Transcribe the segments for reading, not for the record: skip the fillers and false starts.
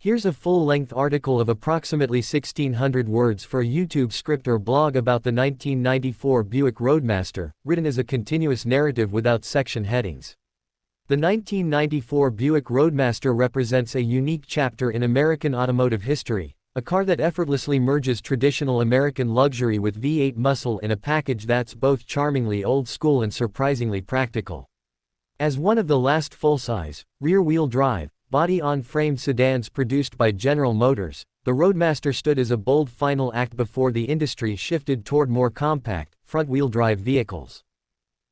Here's a full-length article of approximately 1,600 words for a YouTube script or blog about the 1994 Buick Roadmaster, written as a continuous narrative without section headings. The 1994 Buick Roadmaster represents a unique chapter in American automotive history, a car that effortlessly merges traditional American luxury with V8 muscle in a package that's both charmingly old school and surprisingly practical. As one of the last full-size, rear-wheel drive, body-on-frame sedans produced by General Motors, the Roadmaster stood as a bold final act before the industry shifted toward more compact, front-wheel drive vehicles.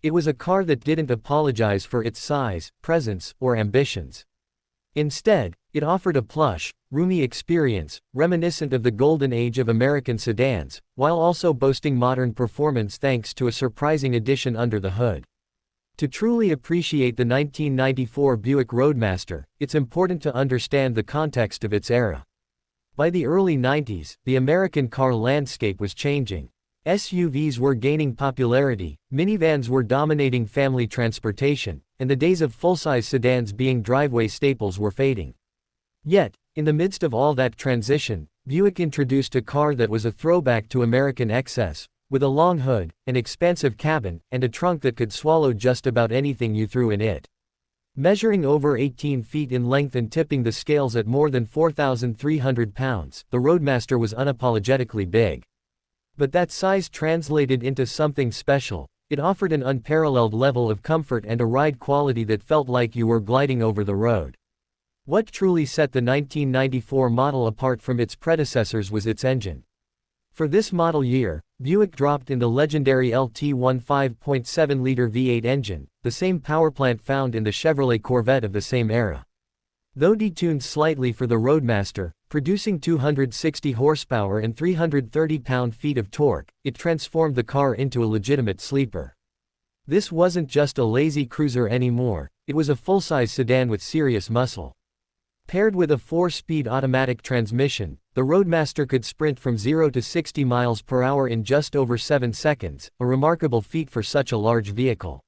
It was a car that didn't apologize for its size, presence, or ambitions. Instead, it offered a plush, roomy experience, reminiscent of the golden age of American sedans, while also boasting modern performance thanks to a surprising addition under the hood. To truly appreciate the 1994 Buick Roadmaster, it's important to understand the context of its era. By the early 90s, the American car landscape was changing. SUVs were gaining popularity, minivans were dominating family transportation, and the days of full-size sedans being driveway staples were fading. Yet, in the midst of all that transition, Buick introduced a car that was a throwback to American excess, with a long hood, an expansive cabin, and a trunk that could swallow just about anything you threw in it. Measuring over 18 feet in length and tipping the scales at more than 4,300 pounds, the Roadmaster was unapologetically big. But that size translated into something special. It offered an unparalleled level of comfort and a ride quality that felt like you were gliding over the road. What truly set the 1994 model apart from its predecessors was its engine. For this model year, Buick dropped in the legendary LT1 5.7-liter V8 engine, the same powerplant found in the Chevrolet Corvette of the same era. Though detuned slightly for the Roadmaster, producing 260 horsepower and 330 pound-feet of torque, it transformed the car into a legitimate sleeper. This wasn't just a lazy cruiser anymore, it was a full-size sedan with serious muscle. Paired with a 4-speed automatic transmission, the Roadmaster could sprint from 0 to 60 miles per hour in just over 7 seconds, a remarkable feat for such a large vehicle.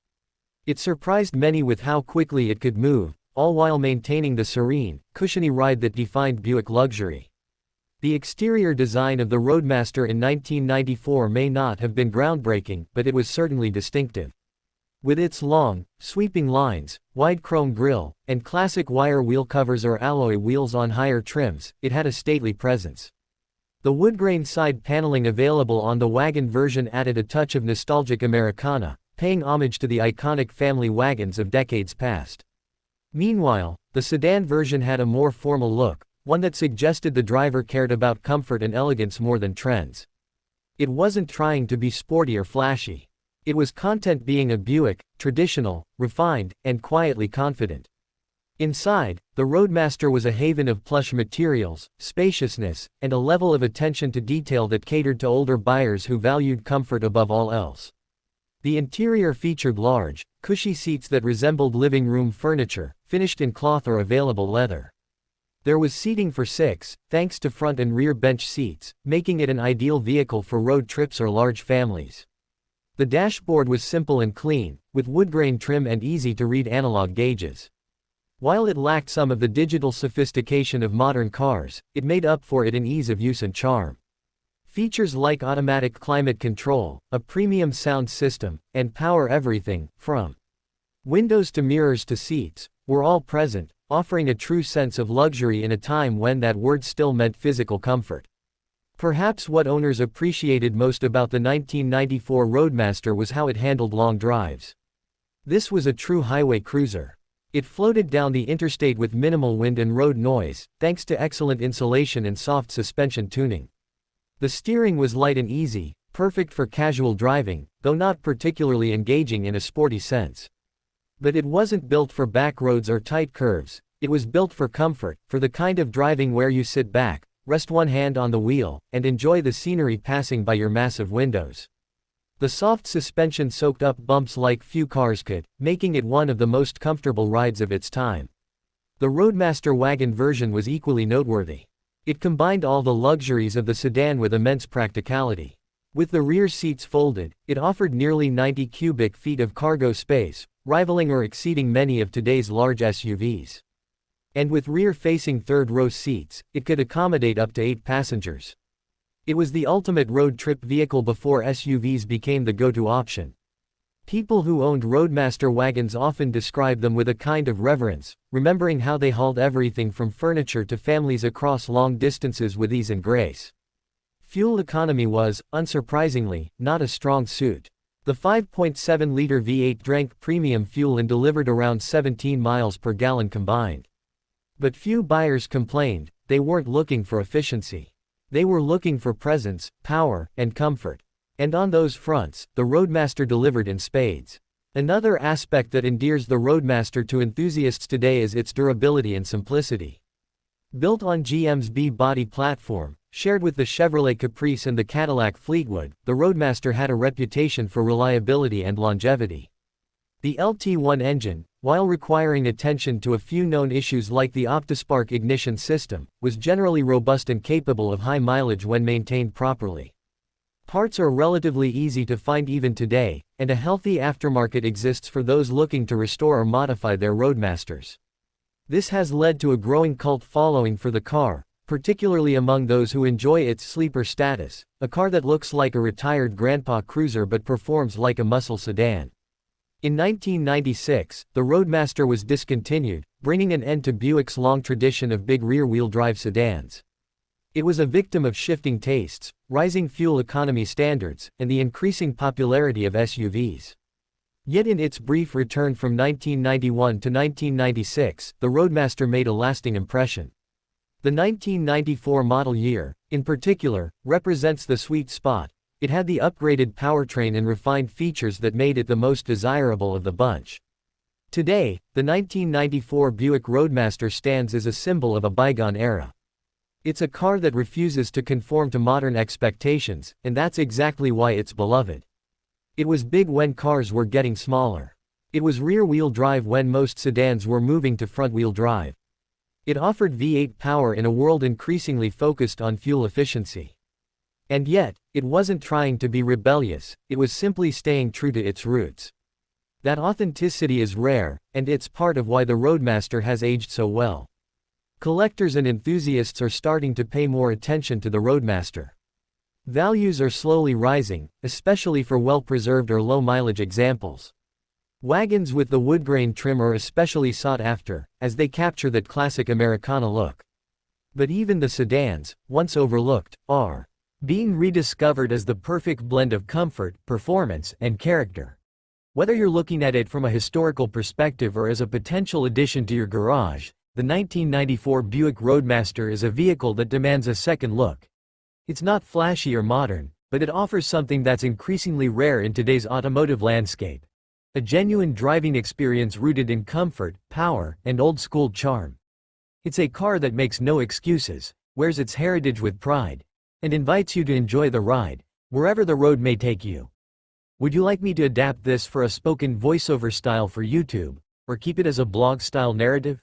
It surprised many with how quickly it could move, all while maintaining the serene, cushiony ride that defined Buick luxury. The exterior design of the Roadmaster in 1994 may not have been groundbreaking, but it was certainly distinctive. With its long, sweeping lines, wide chrome grille, and classic wire wheel covers or alloy wheels on higher trims, it had a stately presence. The wood-grain side paneling available on the wagon version added a touch of nostalgic Americana, paying homage to the iconic family wagons of decades past. Meanwhile, the sedan version had a more formal look, one that suggested the driver cared about comfort and elegance more than trends. It wasn't trying to be sporty or flashy. It was content being a Buick, traditional, refined, and quietly confident. Inside, the Roadmaster was a haven of plush materials, spaciousness, and a level of attention to detail that catered to older buyers who valued comfort above all else. The interior featured large, cushy seats that resembled living room furniture, finished in cloth or available leather. There was seating for 6, thanks to front and rear bench seats, making it an ideal vehicle for road trips or large families. The dashboard was simple and clean, with wood-grain trim and easy-to-read analog gauges. While it lacked some of the digital sophistication of modern cars, it made up for it in ease of use and charm. Features like automatic climate control, a premium sound system, and power everything, from windows to mirrors to seats, were all present, offering a true sense of luxury in a time when that word still meant physical comfort. Perhaps what owners appreciated most about the 1994 Roadmaster was how it handled long drives. This was a true highway cruiser. It floated down the interstate with minimal wind and road noise, thanks to excellent insulation and soft suspension tuning. The steering was light and easy, perfect for casual driving, though not particularly engaging in a sporty sense. But it wasn't built for back roads or tight curves, it was built for comfort, for the kind of driving where you sit back, rest one hand on the wheel, and enjoy the scenery passing by your massive windows. The soft suspension soaked up bumps like few cars could, making it one of the most comfortable rides of its time. The Roadmaster wagon version was equally noteworthy. It combined all the luxuries of the sedan with immense practicality. With the rear seats folded, it offered nearly 90 cubic feet of cargo space, rivaling or exceeding many of today's large SUVs. And with rear-facing third-row seats, it could accommodate up to 8 passengers. It was the ultimate road trip vehicle before SUVs became the go-to option. People who owned Roadmaster wagons often describe them with a kind of reverence, remembering how they hauled everything from furniture to families across long distances with ease and grace. Fuel economy was, unsurprisingly, not a strong suit. The 5.7-liter V8 drank premium fuel and delivered around 17 miles per gallon combined. But few buyers complained. They weren't looking for efficiency. They were looking for presence, power, and comfort. And on those fronts, the Roadmaster delivered in spades. Another aspect that endears the Roadmaster to enthusiasts today is its durability and simplicity. Built on GM's B-body platform, shared with the Chevrolet Caprice and the Cadillac Fleetwood, the Roadmaster had a reputation for reliability and longevity. The LT1 engine, while requiring attention to a few known issues like the Octaspark ignition system, was generally robust and capable of high mileage when maintained properly. Parts are relatively easy to find even today, and a healthy aftermarket exists for those looking to restore or modify their Roadmasters. This has led to a growing cult following for the car, particularly among those who enjoy its sleeper status, a car that looks like a retired grandpa cruiser but performs like a muscle sedan. In 1996, the Roadmaster was discontinued, bringing an end to Buick's long tradition of big rear-wheel drive sedans. It was a victim of shifting tastes, rising fuel economy standards, and the increasing popularity of SUVs. Yet in its brief return from 1991 to 1996, the Roadmaster made a lasting impression. The 1994 model year, in particular, represents the sweet spot. It had the upgraded powertrain and refined features that made it the most desirable of the bunch. Today, the 1994 Buick Roadmaster stands as a symbol of a bygone era. It's a car that refuses to conform to modern expectations, and that's exactly why it's beloved. It was big when cars were getting smaller. It was rear-wheel drive when most sedans were moving to front-wheel drive. It offered V8 power in a world increasingly focused on fuel efficiency. And yet, it wasn't trying to be rebellious, it was simply staying true to its roots. That authenticity is rare, and it's part of why the Roadmaster has aged so well. Collectors and enthusiasts are starting to pay more attention to the Roadmaster. Values are slowly rising, especially for well-preserved or low-mileage examples. Wagons with the woodgrain trim are especially sought after, as they capture that classic Americana look. But even the sedans, once overlooked, are being rediscovered as the perfect blend of comfort, performance, and character. Whether you're looking at it from a historical perspective or as a potential addition to your garage, the 1994 Buick Roadmaster is a vehicle that demands a second look. It's not flashy or modern, but it offers something that's increasingly rare in today's automotive landscape. A genuine driving experience rooted in comfort, power, and old-school charm. It's a car that makes no excuses, wears its heritage with pride, and invites you to enjoy the ride, wherever the road may take you. Would you like me to adapt this for a spoken voiceover style for YouTube, or keep it as a blog-style narrative?